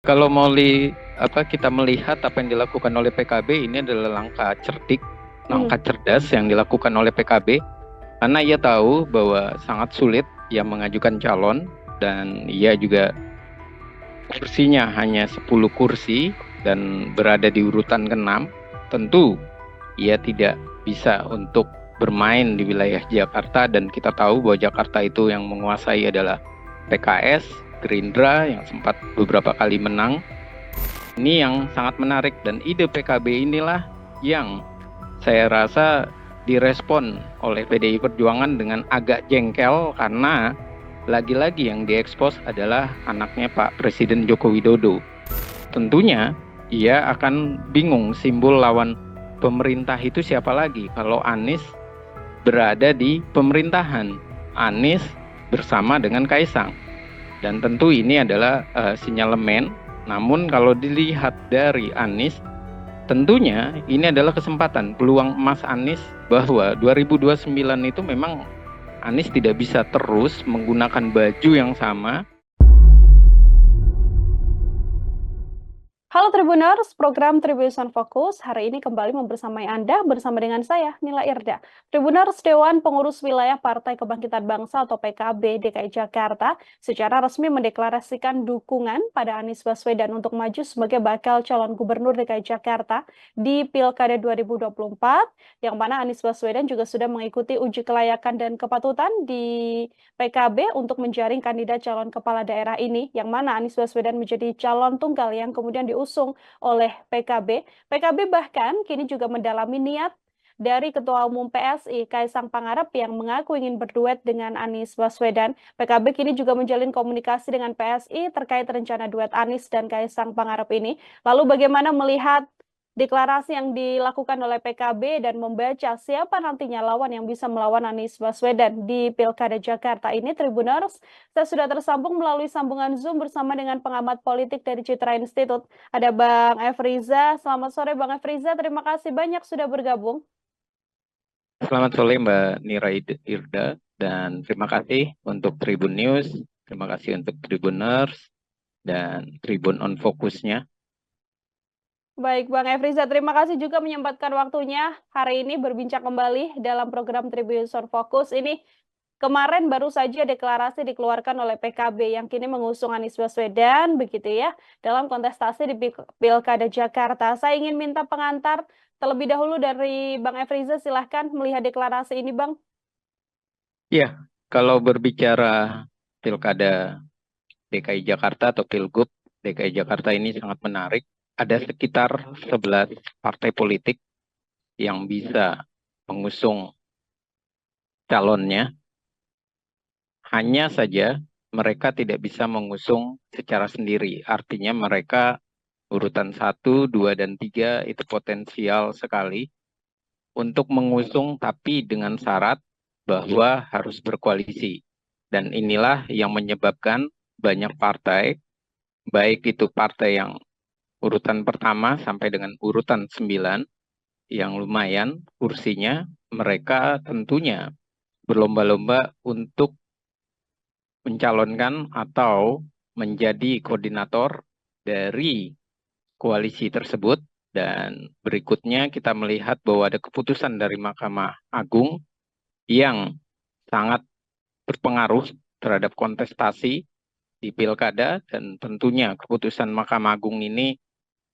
Kalau kita melihat apa yang dilakukan oleh PKB ini adalah langkah cerdik, langkah cerdas yang dilakukan oleh PKB karena ia tahu bahwa sangat sulit ia mengajukan calon dan ia juga kursinya hanya 10 kursi dan berada di urutan ke-6. Tentu ia tidak bisa untuk bermain di wilayah Jakarta dan kita tahu bahwa Jakarta itu yang menguasai adalah PKS, Gerindra yang sempat beberapa kali menang. Ini yang sangat menarik dan ide PKB inilah yang saya rasa direspon oleh PDI Perjuangan dengan agak jengkel karena lagi-lagi yang diekspos adalah anaknya Pak Presiden Joko Widodo. Tentunya ia akan bingung simbol lawan pemerintah itu siapa lagi kalau Anies berada di pemerintahan. Anies bersama dengan Kaisang. Dan tentu ini adalah sinyalemen. Namun kalau dilihat dari Anies, tentunya ini adalah kesempatan, peluang emas Anies bahwa 2029 itu memang Anies tidak bisa terus menggunakan baju yang sama. Halo Tribuners, program Tribuners Fokus hari ini kembali membersamai Anda bersama dengan saya, Nila Irda. Tribuners, Dewan Pengurus Wilayah Partai Kebangkitan Bangsa atau PKB DKI Jakarta secara resmi mendeklarasikan dukungan pada Anies Baswedan untuk maju sebagai bakal calon gubernur DKI Jakarta di Pilkada 2024, yang mana Anies Baswedan juga sudah mengikuti uji kelayakan dan kepatutan di PKB untuk menjaring kandidat calon kepala daerah ini, yang mana Anies Baswedan menjadi calon tunggal yang kemudian diusung oleh PKB. PKB bahkan kini juga mendalami niat dari Ketua Umum PSI Kaisang Pangarep yang mengaku ingin berduet dengan Anies Baswedan. PKB kini juga menjalin komunikasi dengan PSI terkait rencana duet Anies dan Kaisang Pangarep ini. Lalu bagaimana melihat deklarasi yang dilakukan oleh PKB dan membaca siapa nantinya lawan yang bisa melawan Anies Baswedan di Pilkada Jakarta ini, Tribuners? Saya sudah tersambung melalui sambungan Zoom bersama dengan pengamat politik dari Citra Institute. Ada Bang Efriza. Selamat sore Bang Efriza, terima kasih banyak sudah bergabung. Selamat sore Mbak Nira Irda dan terima kasih untuk Tribun News, terima kasih untuk Tribuners dan Tribun on Fokusnya. Baik, Bang Efriza, terima kasih juga menyempatkan waktunya hari ini berbincang kembali dalam program Tribuners on Focus. Ini kemarin baru saja deklarasi dikeluarkan oleh PKB yang kini mengusung Anies Baswedan, begitu ya, dalam kontestasi di Pilkada Jakarta. Saya ingin minta pengantar terlebih dahulu dari Bang Efriza, silahkan melihat deklarasi ini, Bang. Ya, kalau berbicara Pilkada DKI Jakarta atau Pilgub DKI Jakarta ini sangat menarik. Ada sekitar 11 partai politik yang bisa mengusung calonnya. Hanya saja mereka tidak bisa mengusung secara sendiri. Artinya mereka urutan 1, 2, dan 3 itu potensial sekali untuk mengusung tapi dengan syarat bahwa harus berkoalisi. Dan inilah yang menyebabkan banyak partai, baik itu partai yang urutan pertama sampai dengan urutan 9, yang lumayan kursinya, mereka tentunya berlomba-lomba untuk mencalonkan atau menjadi koordinator dari koalisi tersebut. Dan berikutnya kita melihat bahwa ada keputusan dari Mahkamah Agung yang sangat berpengaruh terhadap kontestasi di pilkada, dan tentunya keputusan Mahkamah Agung ini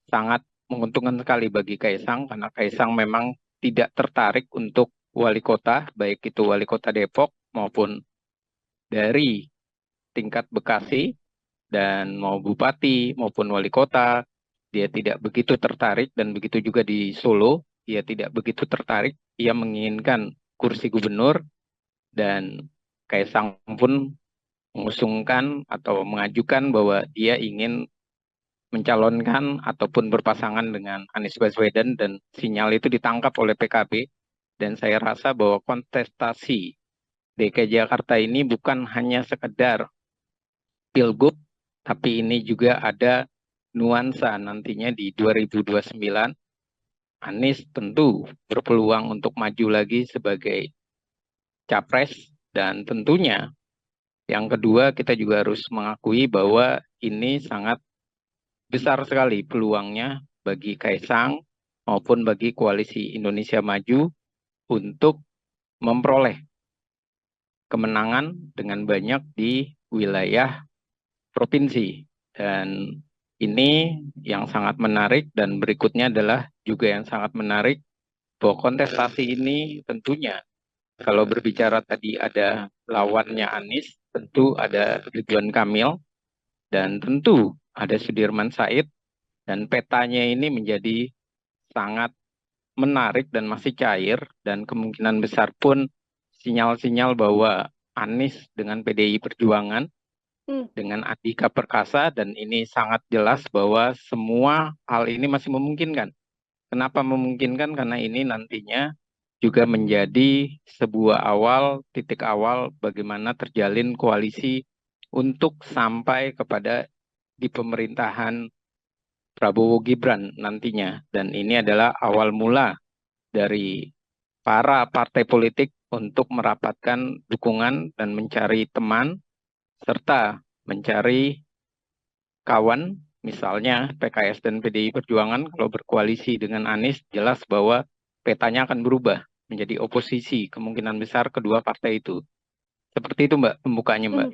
sangat menguntungkan sekali bagi Kaisang karena Kaisang memang tidak tertarik untuk wali kota, baik itu wali kota Depok maupun dari tingkat Bekasi, dan mau bupati maupun wali kota, dia tidak begitu tertarik, dan begitu juga di Solo, dia tidak begitu tertarik, ia menginginkan kursi gubernur, dan Kaisang pun mengusungkan atau mengajukan bahwa dia ingin mencalonkan ataupun berpasangan dengan Anies Baswedan, dan sinyal itu ditangkap oleh PKB, dan saya rasa bahwa kontestasi DKI Jakarta ini bukan hanya sekedar pilgub, tapi ini juga ada nuansa nantinya di 2029. Anies tentu berpeluang untuk maju lagi sebagai capres, dan tentunya yang kedua kita juga harus mengakui bahwa ini sangat besar sekali peluangnya bagi Kaisang maupun bagi koalisi Indonesia Maju untuk memperoleh kemenangan dengan banyak di wilayah provinsi. Dan ini yang sangat menarik, dan berikutnya adalah juga yang sangat menarik bahwa kontestasi ini tentunya kalau berbicara tadi ada lawannya Anies, tentu ada Ridwan Kamil, dan tentu ada Sudirman Said, dan petanya ini menjadi sangat menarik dan masih cair, dan kemungkinan besar pun sinyal-sinyal bahwa Anies dengan PDI Perjuangan, dengan Andika Perkasa, dan ini sangat jelas bahwa semua hal ini masih memungkinkan. Kenapa memungkinkan? Karena ini nantinya juga menjadi sebuah titik awal bagaimana terjalin koalisi untuk sampai kepada di pemerintahan Prabowo Gibran nantinya. Dan ini adalah awal mula dari para partai politik untuk merapatkan dukungan dan mencari teman, serta mencari kawan, misalnya PKS dan PDI Perjuangan kalau berkoalisi dengan Anies, jelas bahwa petanya akan berubah menjadi oposisi, kemungkinan besar kedua partai itu. Seperti itu Mbak, pembukanya Mbak.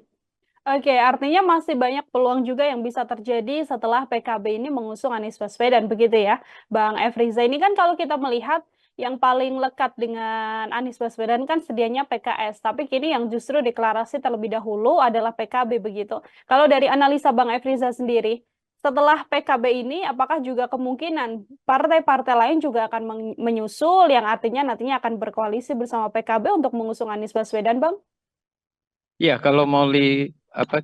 Oke, artinya masih banyak peluang juga yang bisa terjadi setelah PKB ini mengusung Anies Baswedan, begitu ya, Bang Efriza. Ini kan kalau kita melihat yang paling lekat dengan Anies Baswedan kan sedianya PKS, tapi kini yang justru deklarasi terlebih dahulu adalah PKB, begitu. Kalau dari analisa Bang Efriza sendiri, setelah PKB ini, apakah juga kemungkinan partai-partai lain juga akan menyusul, yang artinya nantinya akan berkoalisi bersama PKB untuk mengusung Anies Baswedan, Bang? Ya, kalau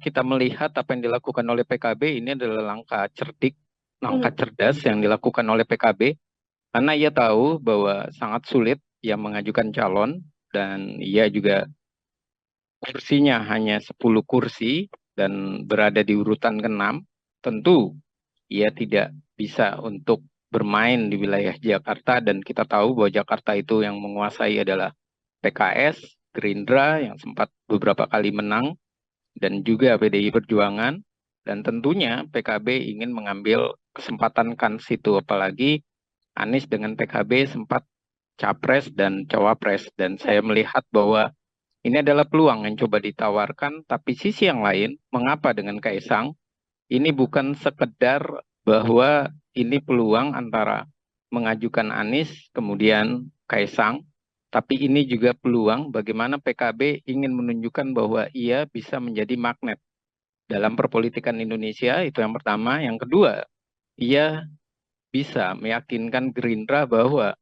kita melihat apa yang dilakukan oleh PKB, ini adalah langkah cerdik, langkah cerdas yang dilakukan oleh PKB, karena ia tahu bahwa sangat sulit ia mengajukan calon, dan ia juga kursinya hanya 10 kursi dan berada di urutan ke-6, tentu ia tidak bisa untuk bermain di wilayah Jakarta, dan kita tahu bahwa Jakarta itu yang menguasai adalah PKS, Gerindra yang sempat beberapa kali menang, dan juga PDI Perjuangan, dan tentunya PKB ingin mengambil kesempatan kans itu, apalagi Anies dengan PKB sempat capres dan cawapres, dan saya melihat bahwa ini adalah peluang yang coba ditawarkan, tapi sisi yang lain, mengapa dengan Kaisang? Ini bukan sekedar bahwa ini peluang antara mengajukan Anies, kemudian Kaisang, tapi ini juga peluang bagaimana PKB ingin menunjukkan bahwa ia bisa menjadi magnet dalam perpolitikan Indonesia, itu yang pertama. Yang kedua, ia bisa meyakinkan Gerindra bahwa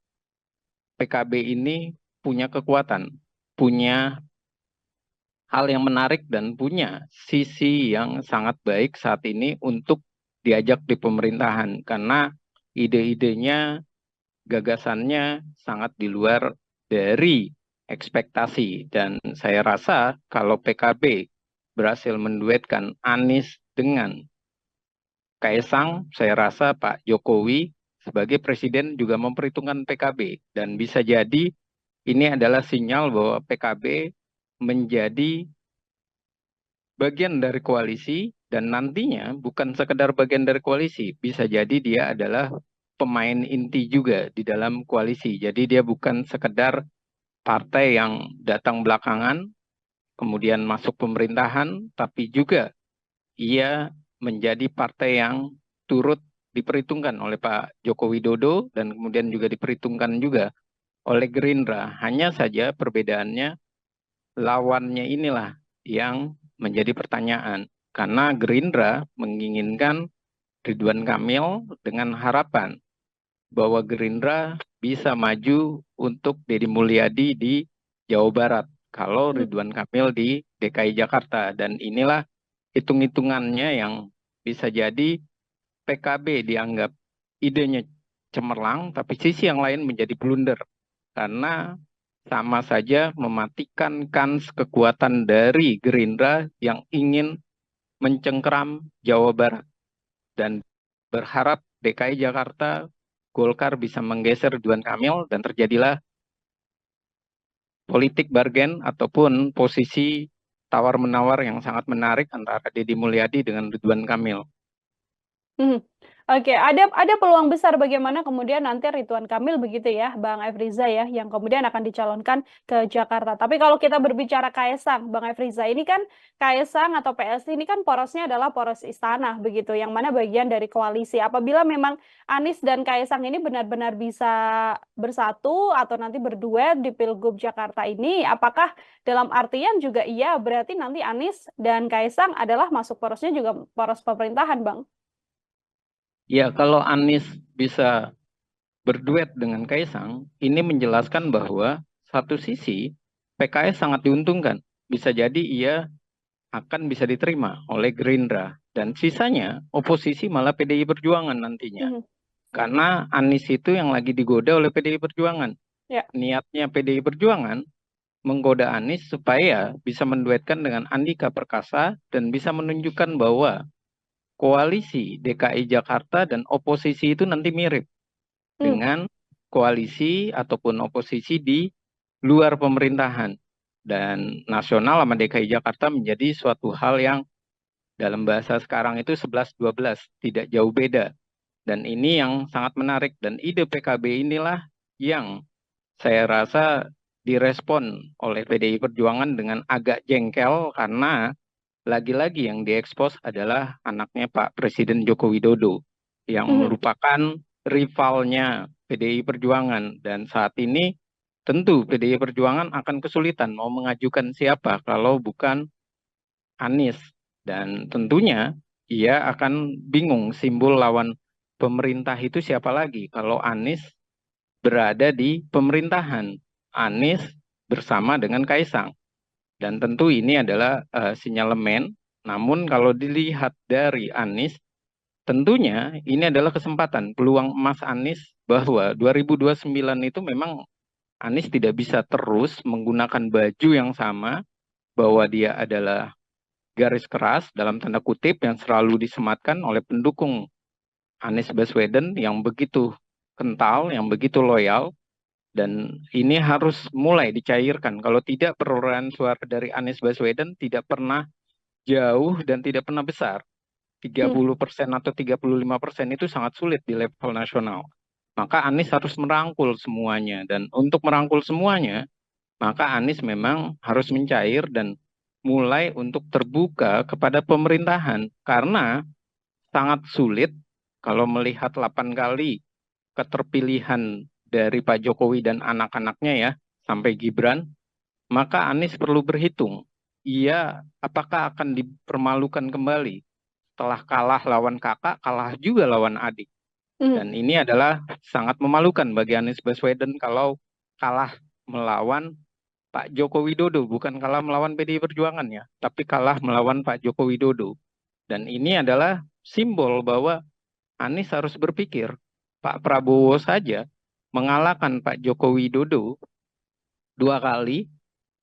PKB ini punya kekuatan, punya hal yang menarik, dan punya sisi yang sangat baik saat ini untuk diajak di pemerintahan, karena ide-idenya, gagasannya sangat di luar dari ekspektasi. Dan saya rasa kalau PKB berhasil menduetkan Anies dengan Kaisang, saya rasa Pak Jokowi sebagai presiden juga memperhitungkan PKB, dan bisa jadi ini adalah sinyal bahwa PKB menjadi bagian dari koalisi, dan nantinya bukan sekedar bagian dari koalisi, bisa jadi dia adalah pemain inti juga di dalam koalisi. Jadi dia bukan sekedar partai yang datang belakangan, kemudian masuk pemerintahan, tapi juga ia menjadi partai yang turut diperhitungkan oleh Pak Joko Widodo, dan kemudian juga diperhitungkan juga oleh Gerindra. Hanya saja perbedaannya, lawannya inilah yang menjadi pertanyaan. Karena Gerindra menginginkan Ridwan Kamil dengan harapan bahwa Gerindra bisa maju untuk Deddy Mulyadi di Jawa Barat, kalau Ridwan Kamil di DKI Jakarta. Dan inilah hitung-hitungannya yang bisa jadi PKB dianggap idenya cemerlang, tapi sisi yang lain menjadi blunder. Karena sama saja mematikan kans kekuatan dari Gerindra yang ingin mencengkeram Jawa Barat, dan berharap DKI Jakarta Golkar bisa menggeser Ridwan Kamil, dan terjadilah politik bargain ataupun posisi tawar-menawar yang sangat menarik antara Deddy Mulyadi dengan Ridwan Kamil. Mhm. Oke, ada peluang besar bagaimana kemudian nanti Ridwan Kamil begitu ya, Bang Efriza ya, yang kemudian akan dicalonkan ke Jakarta. Tapi kalau kita berbicara Kaisang, Bang Efriza, ini kan Kaisang atau PSI ini kan porosnya adalah poros istana begitu, yang mana bagian dari koalisi. Apabila memang Anies dan Kaisang ini benar-benar bisa bersatu atau nanti berduet di Pilgub Jakarta ini, apakah dalam artian juga iya berarti nanti Anies dan Kaisang adalah masuk porosnya juga poros pemerintahan, Bang? Ya, kalau Anies bisa berduet dengan Kaisang, ini menjelaskan bahwa satu sisi PKS sangat diuntungkan. Bisa jadi ia akan bisa diterima oleh Gerindra. Dan sisanya oposisi malah PDI Perjuangan nantinya. Mhm. Karena Anies itu yang lagi digoda oleh PDI Perjuangan. Ya. Niatnya PDI Perjuangan menggoda Anies supaya bisa menduetkan dengan Andika Perkasa dan bisa menunjukkan bahwa koalisi DKI Jakarta dan oposisi itu nanti mirip Hmm. dengan koalisi ataupun oposisi di luar pemerintahan. Dan nasional sama DKI Jakarta menjadi suatu hal yang dalam bahasa sekarang itu 11-12, tidak jauh beda. Dan ini yang sangat menarik. Dan ide PKB inilah yang saya rasa direspon oleh PDI Perjuangan dengan agak jengkel karena lagi-lagi yang diekspos adalah anaknya Pak Presiden Joko Widodo yang Mhm. merupakan rivalnya PDI Perjuangan. Dan saat ini tentu PDI Perjuangan akan kesulitan mau mengajukan siapa kalau bukan Anies. Dan tentunya ia akan bingung simbol lawan pemerintah itu siapa lagi kalau Anies berada di pemerintahan. Anies bersama dengan Kaisang. Dan tentu ini adalah sinyalemen. Namun kalau dilihat dari Anies, tentunya ini adalah kesempatan, peluang emas Anies bahwa 2029 itu memang Anies tidak bisa terus menggunakan baju yang sama, bahwa dia adalah garis keras dalam tanda kutip yang selalu disematkan oleh pendukung Anies Baswedan yang begitu kental, yang begitu loyal, dan ini harus mulai dicairkan. Kalau tidak, perolehan suara dari Anies Baswedan tidak pernah jauh dan tidak pernah besar. Hmm. 30% atau 35% itu sangat sulit di level nasional. Maka Anies harus merangkul semuanya. Dan untuk merangkul semuanya, maka Anies memang harus mencair dan mulai untuk terbuka kepada pemerintahan. Karena sangat sulit kalau melihat 8 kali keterpilihan dari Pak Jokowi dan anak-anaknya ya, sampai Gibran, maka Anies perlu berhitung. Ia apakah akan dipermalukan kembali setelah kalah lawan kakak, kalah juga lawan adik. Mhm. Dan ini adalah sangat memalukan bagi Anies Baswedan kalau kalah melawan Pak Joko Widodo, bukan kalah melawan PDI Perjuangan ya, tapi kalah melawan Pak Joko Widodo. Dan ini adalah simbol bahwa Anies harus berpikir, Pak Prabowo saja mengalahkan Pak Joko Widodo 2 kali,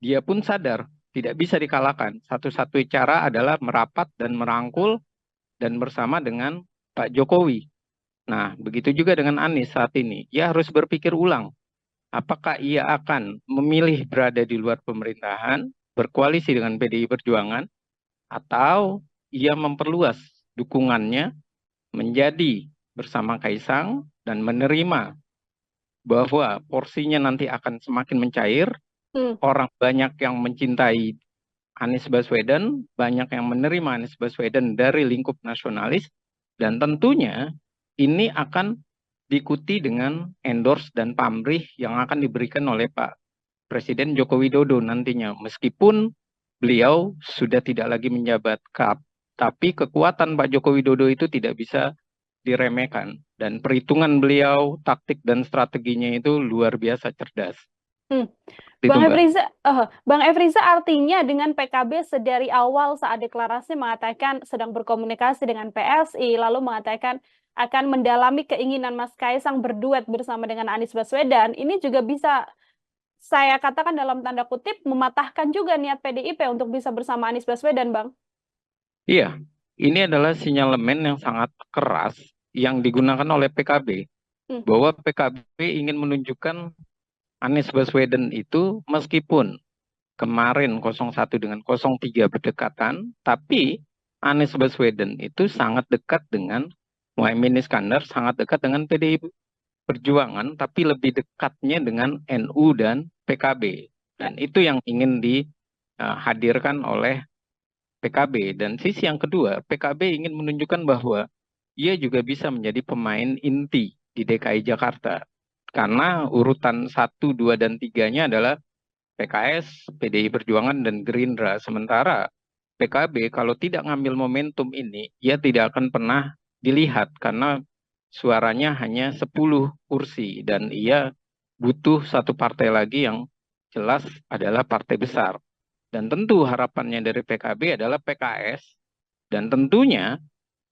dia pun sadar tidak bisa dikalahkan. Satu-satunya cara adalah merapat dan merangkul dan bersama dengan Pak Jokowi. Nah, begitu juga dengan Anies saat ini. Ia harus berpikir ulang, apakah ia akan memilih berada di luar pemerintahan, berkoalisi dengan PDI Perjuangan, atau ia memperluas dukungannya menjadi bersama Kaisang dan menerima bahwa porsinya nanti akan semakin mencair, Hmm. orang banyak yang mencintai Anies Baswedan, banyak yang menerima Anies Baswedan dari lingkup nasionalis, dan tentunya ini akan diikuti dengan endorse dan pamrih yang akan diberikan oleh Pak Presiden Joko Widodo nantinya. Meskipun beliau sudah tidak lagi menjabat tapi kekuatan Pak Joko Widodo itu tidak bisa diremehkan. Dan perhitungan beliau, taktik dan strateginya itu luar biasa cerdas. Hmm. Itu Mbak. Bang Efriza artinya dengan PKB sedari awal saat deklarasi mengatakan sedang berkomunikasi dengan PSI, lalu mengatakan akan mendalami keinginan Mas Kaisang berduet bersama dengan Anies Baswedan, ini juga bisa saya katakan dalam tanda kutip mematahkan juga niat PDIP untuk bisa bersama Anies Baswedan, Bang. Iya, ini adalah sinyalemen yang sangat keras yang digunakan oleh PKB. Hmm. Bahwa PKB ingin menunjukkan Anies Baswedan itu meskipun kemarin 01 dengan 03 berdekatan, tapi Anies Baswedan itu sangat dekat dengan Muhaimin Iskandar sangat dekat dengan PDI Perjuangan, tapi lebih dekatnya dengan NU dan PKB. Dan itu yang ingin dihadirkan oleh PKB. Dan sisi yang kedua, PKB ingin menunjukkan bahwa ia juga bisa menjadi pemain inti di DKI Jakarta. Karena urutan 1, 2, dan 3-nya adalah PKS, PDI Perjuangan, dan Gerindra. Sementara PKB kalau tidak ngambil momentum ini, ia tidak akan pernah dilihat karena suaranya hanya 10 kursi dan ia butuh satu partai lagi yang jelas adalah partai besar. Dan tentu harapannya dari PKB adalah PKS, dan tentunya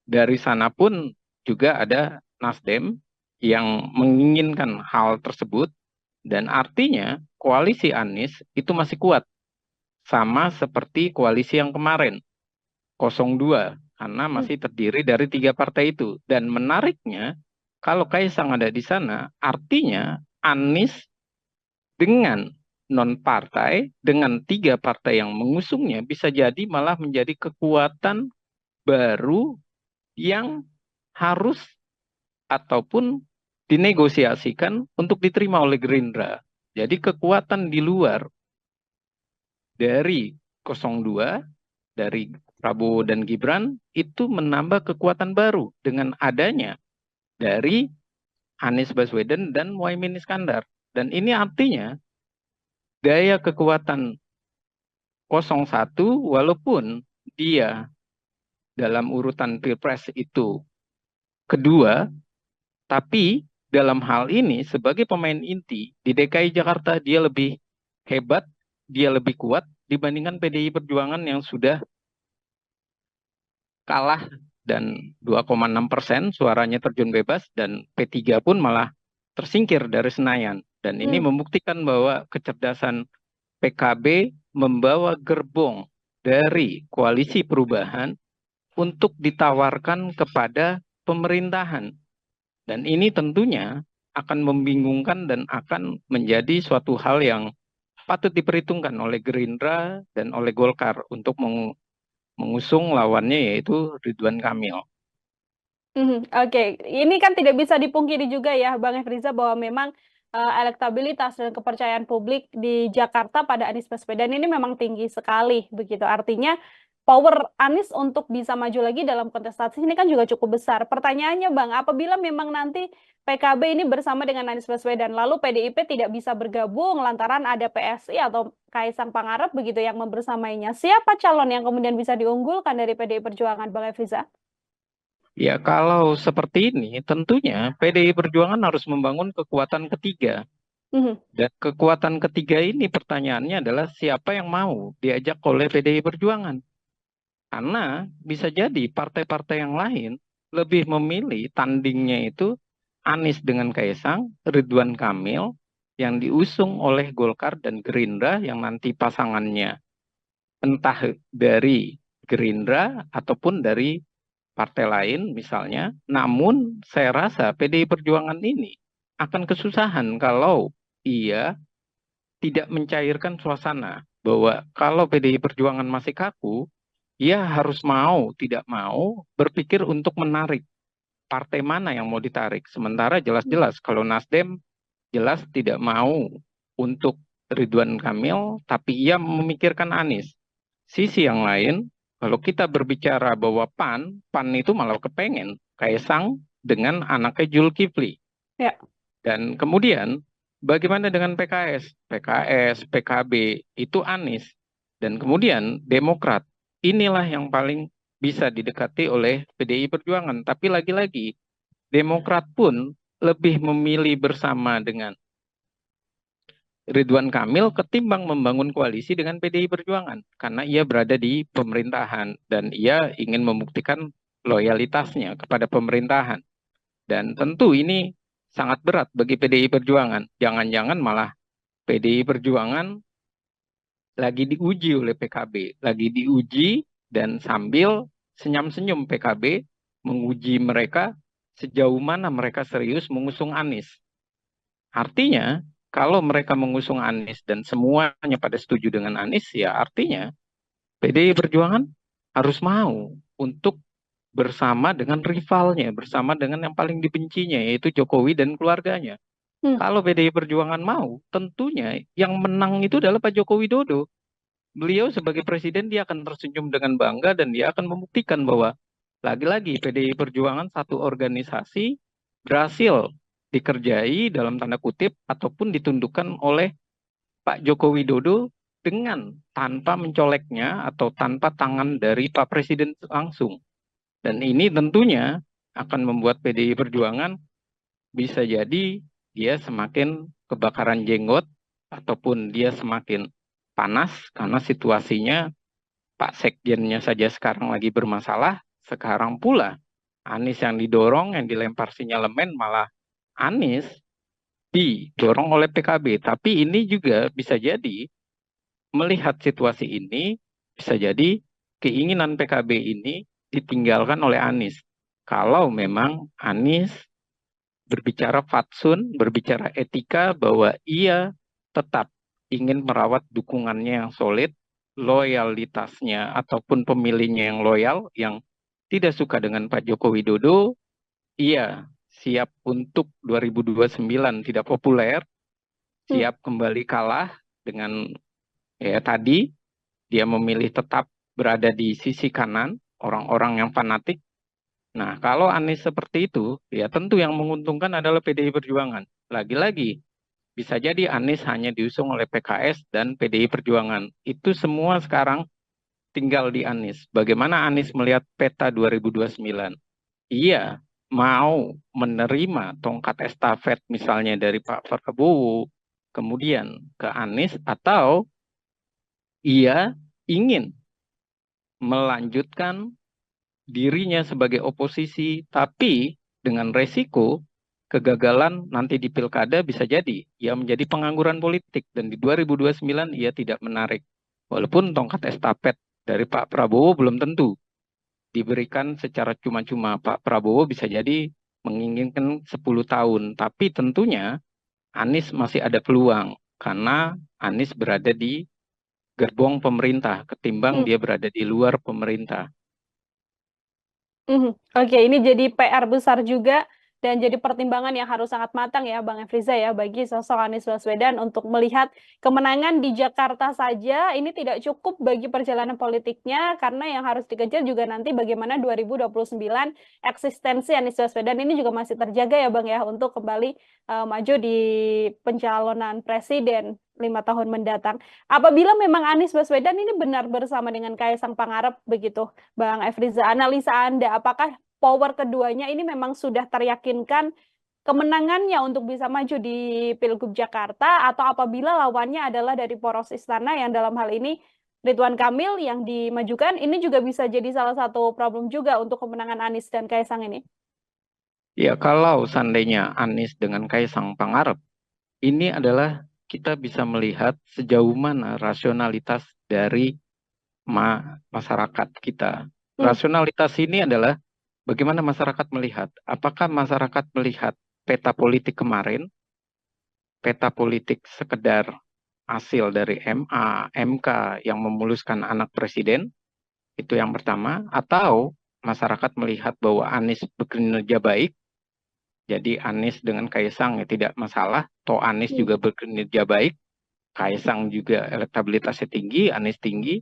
dari sana pun juga ada Nasdem yang menginginkan hal tersebut, dan artinya koalisi Anies itu masih kuat, sama seperti koalisi yang kemarin, 02, karena masih terdiri dari 3 partai itu. Dan menariknya, kalau Kaisang ada di sana, artinya Anies dengan non-partai, dengan 3 partai yang mengusungnya, bisa jadi malah menjadi kekuatan baru yang harus ataupun dinegosiasikan untuk diterima oleh Gerindra. Jadi kekuatan di luar dari 02, dari Prabowo dan Gibran, itu menambah kekuatan baru dengan adanya dari Anies Baswedan dan Muhaimin Iskandar. Dan ini artinya daya kekuatan 01, walaupun dia dalam urutan Pilpres itu kedua, tapi dalam hal ini sebagai pemain inti di DKI Jakarta dia lebih hebat, dia lebih kuat dibandingkan PDI Perjuangan yang sudah kalah dan 2,6% suaranya terjun bebas, dan P3 pun malah tersingkir dari Senayan. Dan ini membuktikan bahwa kecerdasan PKB membawa gerbong dari koalisi perubahan untuk ditawarkan kepada pemerintahan. Dan ini tentunya akan membingungkan dan akan menjadi suatu hal yang patut diperhitungkan oleh Gerindra dan oleh Golkar untuk mengusung lawannya, yaitu Ridwan Kamil. Oke, ini kan tidak bisa dipungkiri juga ya, Bang Efriza, bahwa memang elektabilitas dan kepercayaan publik di Jakarta pada Anies Baswedan ini memang tinggi sekali, begitu. Artinya power Anies untuk bisa maju lagi dalam kontestasi ini kan juga cukup besar. Pertanyaannya, Bang, apabila memang nanti PKB ini bersama dengan Anies Baswedan, lalu PDIP tidak bisa bergabung lantaran ada PSI atau Kaisang Pangarep begitu yang membersamainya, siapa calon yang kemudian bisa diunggulkan dari PDI Perjuangan, Bang Efriza? Ya, kalau seperti ini, tentunya PDI Perjuangan harus membangun kekuatan ketiga. Dan kekuatan ketiga ini pertanyaannya adalah siapa yang mau diajak oleh PDI Perjuangan. Karena bisa jadi partai-partai yang lain lebih memilih tandingnya itu Anies dengan Kaisang, Ridwan Kamil, yang diusung oleh Golkar dan Gerindra, yang nanti pasangannya entah dari Gerindra ataupun dari partai lain misalnya. Namun saya rasa PDI Perjuangan ini akan kesusahan kalau ia tidak mencairkan suasana, bahwa kalau PDI Perjuangan masih kaku, ia harus mau tidak mau berpikir untuk menarik partai mana yang mau ditarik. Sementara jelas-jelas kalau Nasdem jelas tidak mau untuk Ridwan Kamil, tapi ia memikirkan Anies. Sisi yang lain, kalau kita berbicara bahwa PAN itu malah kepengen Kaisang dengan anaknya Zulkifli. Ya. Dan kemudian bagaimana dengan PKS? PKS, PKB itu Anies. Dan kemudian Demokrat. Inilah yang paling bisa didekati oleh PDI Perjuangan. Tapi lagi-lagi Demokrat pun lebih memilih bersama dengan Ridwan Kamil ketimbang membangun koalisi dengan PDI Perjuangan, karena ia berada di pemerintahan dan ia ingin membuktikan loyalitasnya kepada pemerintahan. Dan tentu ini sangat berat bagi PDI Perjuangan. Jangan-jangan malah PDI Perjuangan lagi diuji oleh PKB, lagi diuji, dan sambil senyum-senyum PKB menguji mereka sejauh mana mereka serius mengusung Anies. Artinya kalau mereka mengusung Anies dan semuanya pada setuju dengan Anies, ya artinya PDI Perjuangan harus mau untuk bersama dengan rivalnya, bersama dengan yang paling dibencinya, yaitu Jokowi dan keluarganya. Hmm. Kalau PDI Perjuangan mau, tentunya yang menang itu adalah Pak Joko Widodo. Beliau sebagai presiden, dia akan tersenyum dengan bangga dan dia akan membuktikan bahwa lagi-lagi PDI Perjuangan satu organisasi berhasil dikerjai dalam tanda kutip ataupun ditundukkan oleh Pak Joko Widodo dengan tanpa mencoleknya atau tanpa tangan dari Pak Presiden langsung. Dan ini tentunya akan membuat PDI Perjuangan bisa jadi dia semakin kebakaran jenggot ataupun dia semakin panas karena situasinya Pak Sekjennya saja sekarang lagi bermasalah, sekarang pula Anies yang didorong, yang dilempar sinyalemen malah Anies didorong oleh PKB. Tapi ini juga bisa jadi melihat situasi ini, bisa jadi keinginan PKB ini ditinggalkan oleh Anies. Kalau memang Anies berbicara fatsun, berbicara etika bahwa ia tetap ingin merawat dukungannya yang solid, loyalitasnya ataupun pemilihnya yang loyal, yang tidak suka dengan Pak Joko Widodo, ia siap untuk 2029 tidak populer, siap kembali kalah dengan ya tadi dia memilih tetap berada di sisi kanan orang-orang yang fanatik. Nah, kalau Anies seperti itu, ya tentu yang menguntungkan adalah PDI Perjuangan. Lagi-lagi, bisa jadi Anies hanya diusung oleh PKS dan PDI Perjuangan. Itu semua sekarang tinggal di Anies. Bagaimana Anies melihat peta 2029? Iya, mau menerima tongkat estafet misalnya dari Pak Prabowo, kemudian ke Anies, atau ia ingin melanjutkan dirinya sebagai oposisi, tapi dengan resiko kegagalan nanti di pilkada bisa jadi ia menjadi pengangguran politik dan di 2029 ia tidak menarik. Walaupun tongkat estafet dari Pak Prabowo belum tentu diberikan secara cuma-cuma. Pak Prabowo bisa jadi menginginkan 10 tahun, tapi tentunya Anies masih ada peluang karena Anies berada di gerbong pemerintah ketimbang dia berada di luar pemerintah. Oke, ini jadi PR besar juga dan jadi pertimbangan yang harus sangat matang ya Bang Efriza ya bagi sosok Anies Baswedan untuk melihat kemenangan di Jakarta saja ini tidak cukup bagi perjalanan politiknya karena yang harus dikejar juga nanti bagaimana 2029 eksistensi Anies Baswedan ini juga masih terjaga ya Bang ya untuk kembali maju di pencalonan presiden 5 tahun mendatang. Apabila memang Anies Baswedan ini benar bersama dengan Kaisang Pangarep begitu, Bang Efriza, analisa Anda, apakah power keduanya ini memang sudah teryakinkan kemenangannya untuk bisa maju di Pilgub Jakarta atau apabila lawannya adalah dari poros istana yang dalam hal ini Ridwan Kamil yang dimajukan, ini juga bisa jadi salah satu problem juga untuk kemenangan Anies dan Kaisang ini. Ya, kalau seandainya Anies dengan Kaisang Pangarep, ini adalah kita bisa melihat sejauh mana rasionalitas dari masyarakat kita. Rasionalitas ini adalah bagaimana masyarakat melihat. Apakah masyarakat melihat peta politik kemarin, peta politik sekedar hasil dari MA, MK yang memuluskan anak presiden, itu yang pertama, atau masyarakat melihat bahwa Anies bekerja baik, jadi Anies dengan Kaisang ya tidak masalah, toh Anies juga bekerja baik, Kaisang juga elektabilitasnya tinggi, Anies tinggi,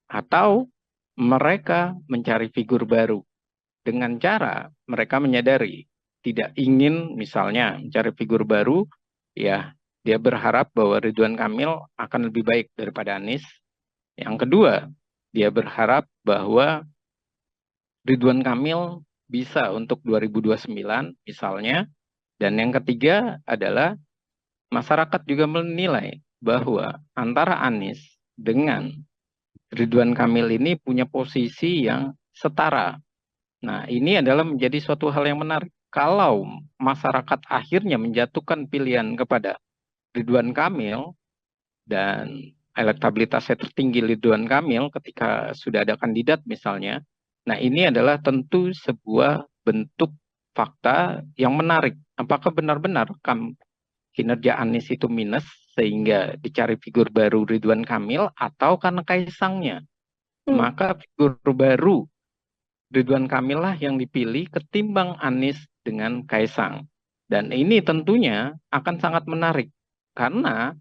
atau mereka mencari figur baru dengan cara mereka menyadari tidak ingin misalnya mencari figur baru, ya dia berharap bahwa Ridwan Kamil akan lebih baik daripada Anies. Yang kedua, dia berharap bahwa Ridwan Kamil bisa untuk 2029 misalnya. Dan yang ketiga adalah masyarakat juga menilai bahwa antara Anies dengan Ridwan Kamil ini punya posisi yang setara. Nah, ini adalah menjadi suatu hal yang menarik. Kalau masyarakat akhirnya menjatuhkan pilihan kepada Ridwan Kamil dan elektabilitasnya tertinggi Ridwan Kamil ketika sudah ada kandidat misalnya, nah ini adalah tentu sebuah bentuk fakta yang menarik. Apakah benar-benar kinerja Anies itu minus sehingga dicari figur baru Ridwan Kamil atau karena Kaisangnya? Maka figur baru Ridwan Kamil lah yang dipilih ketimbang Anies dengan Kaisang. Dan ini tentunya akan sangat menarik karena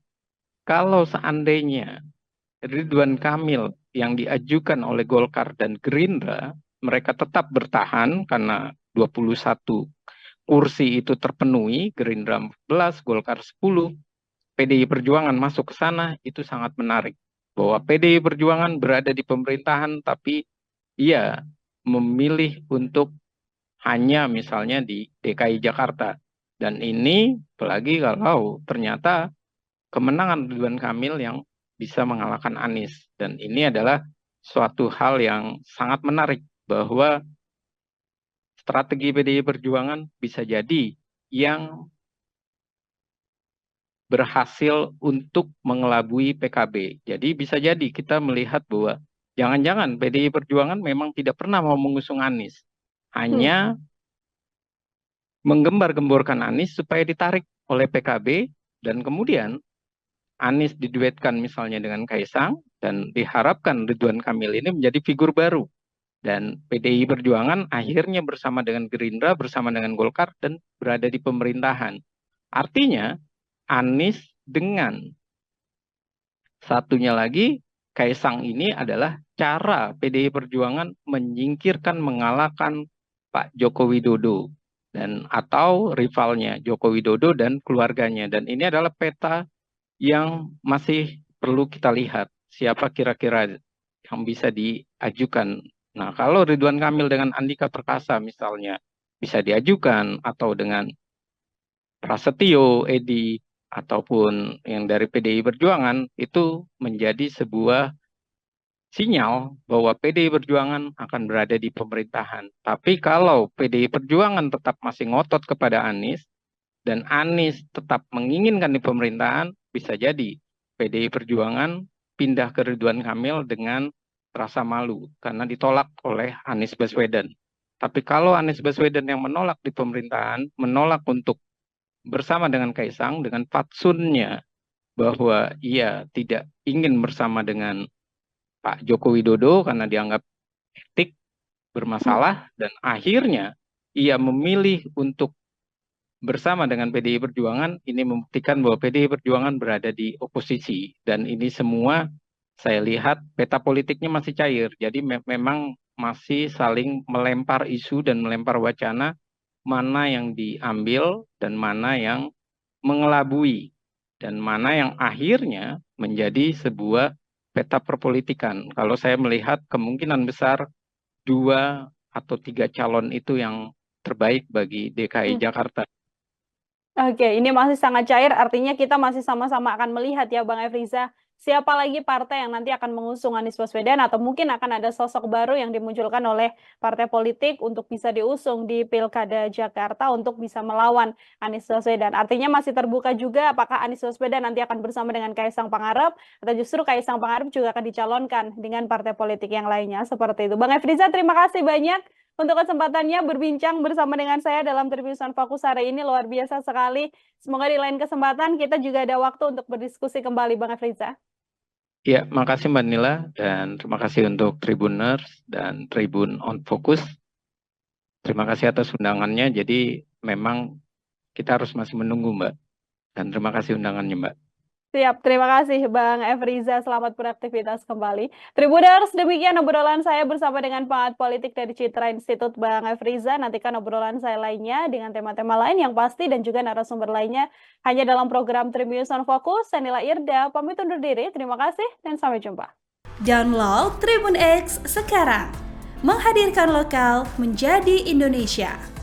kalau seandainya Ridwan Kamil yang diajukan oleh Golkar dan Gerindra, mereka tetap bertahan karena 21 kursi itu terpenuhi, Gerindra 14, Golkar 10, PDI Perjuangan masuk ke sana, itu sangat menarik. Bahwa PDI Perjuangan berada di pemerintahan, tapi ia memilih untuk hanya misalnya di DKI Jakarta. Dan ini apalagi kalau ternyata kemenangan Ridwan Kamil yang bisa mengalahkan Anies. Dan ini adalah suatu hal yang sangat menarik bahwa strategi PDI Perjuangan bisa jadi yang berhasil untuk mengelabui PKB. Jadi bisa jadi kita melihat bahwa jangan-jangan PDI Perjuangan memang tidak pernah mau mengusung Anies. Hanya menggembar-gemborkan Anies supaya ditarik oleh PKB dan kemudian Anies diduetkan misalnya dengan Kaisang dan diharapkan Ridwan Kamil ini menjadi figur baru. Dan PDI Perjuangan akhirnya bersama dengan Gerindra, bersama dengan Golkar dan berada di pemerintahan. Artinya Anies dengan satunya lagi Kaisang ini adalah cara PDI Perjuangan menyingkirkan, mengalahkan Pak Joko Widodo dan atau rivalnya Joko Widodo dan keluarganya. Dan ini adalah peta yang masih perlu kita lihat siapa kira-kira yang bisa diajukan. Nah, kalau Ridwan Kamil dengan Andika Perkasa misalnya bisa diajukan atau dengan Prasetyo, Edi, ataupun yang dari PDI Perjuangan itu menjadi sebuah sinyal bahwa PDI Perjuangan akan berada di pemerintahan. Tapi kalau PDI Perjuangan tetap masih ngotot kepada Anies dan Anies tetap menginginkan di pemerintahan, bisa jadi PDI Perjuangan pindah ke Ridwan Kamil dengan rasa malu karena ditolak oleh Anies Baswedan. Tapi kalau Anies Baswedan yang menolak di pemerintahan, menolak untuk bersama dengan Kaisang, dengan fatsunnya bahwa ia tidak ingin bersama dengan Pak Joko Widodo karena dianggap etik bermasalah, dan akhirnya ia memilih untuk bersama dengan PDI Perjuangan, ini membuktikan bahwa PDI Perjuangan berada di oposisi. Dan ini semua saya lihat peta politiknya masih cair. Jadi memang masih saling melempar isu dan melempar wacana mana yang diambil dan mana yang mengelabui. Dan mana yang akhirnya menjadi sebuah peta perpolitikan. Kalau saya melihat kemungkinan besar 2 atau 3 calon itu yang terbaik bagi DKI Jakarta. Oke, ini masih sangat cair, artinya kita masih sama-sama akan melihat ya Bang Efriza, siapa lagi partai yang nanti akan mengusung Anies Baswedan atau mungkin akan ada sosok baru yang dimunculkan oleh partai politik untuk bisa diusung di Pilkada Jakarta untuk bisa melawan Anies Baswedan. Artinya masih terbuka juga apakah Anies Baswedan nanti akan bersama dengan Kaisang Pangarep atau justru Kaisang Pangarep juga akan dicalonkan dengan partai politik yang lainnya seperti itu. Bang Efriza, terima kasih banyak untuk kesempatannya berbincang bersama dengan saya dalam Tribun Fokus hari ini, luar biasa sekali. Semoga di lain kesempatan kita juga ada waktu untuk berdiskusi kembali, Bang Efriza. Ya, makasih Mbak Nila, dan terima kasih untuk Tribuners dan Tribun on Focus. Terima kasih atas undangannya, jadi memang kita harus masih menunggu Mbak. Dan terima kasih undangannya Mbak. Siap, terima kasih Bang Efriza. Selamat beraktivitas kembali. Tribuners, demikian obrolan saya bersama dengan pengamat politik dari Citra Institute Bang Efriza. Nantikan obrolan saya lainnya dengan tema-tema lain yang pasti dan juga narasumber lainnya hanya dalam program Tribun Fokus. Saya Nila Irda, pamit undur diri. Terima kasih dan sampai jumpa. Download Tribun X sekarang. Menghadirkan lokal menjadi Indonesia.